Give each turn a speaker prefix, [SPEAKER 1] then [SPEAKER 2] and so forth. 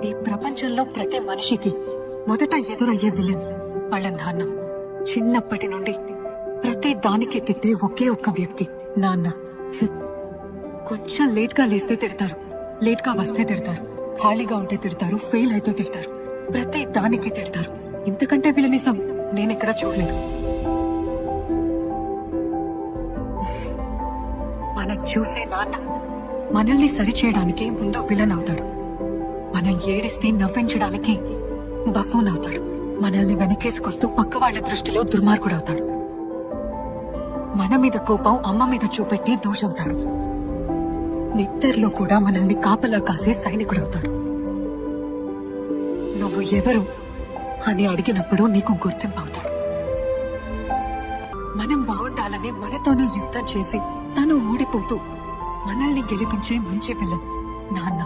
[SPEAKER 1] ఈ ప్రపంచంలో ప్రతి మనిషికి మొదట ఎదురయ్యే విలన్ వాళ్ళ నాన్న. చిన్నప్పటి నుండి ప్రతి దానికి తిట్టే ఒకే ఒక్క వ్యక్తి నాన్న. కొంచెం లేట్ గా లేస్తే తిడతారు, లేట్ గా వస్తే తిడతారు, ఖాళీగా ఉంటే తిడతారు, ఫెయిల్ అయితే తిడతారు, ప్రతి దానికి తిడతారు. ఇంతకంటే విలనిజం నేనెక్కడా చూడలేదు. మనం చూసే నాన్న మనల్ని సరిచేయడానికి ముందు విలన్ అవుతాడు. మనం ఏడిస్తే నవ్వించడానికి బఫూన్ అవుతాడు. మనల్ని వెనకేసుకొస్తూ పక్క వాళ్ళ దృష్టిలో దుర్మార్గుడవుతాడు. మన మీద కోపం అమ్మ మీద చూపెట్టి దోషవుతాడు. నిద్దర్లో కూడా మనల్ని కాపలా కాసే సైనికుడవుతాడు. నువ్వు ఎవరు అని అడిగినప్పుడు నీకు గుర్తింపు అవుతాడు. మనం బాగుండాలని మనతోనే యుద్ధం చేసి తను ఓడిపోతూ మనల్ని గెలిపించే మంచి పిల్ల నాన్న.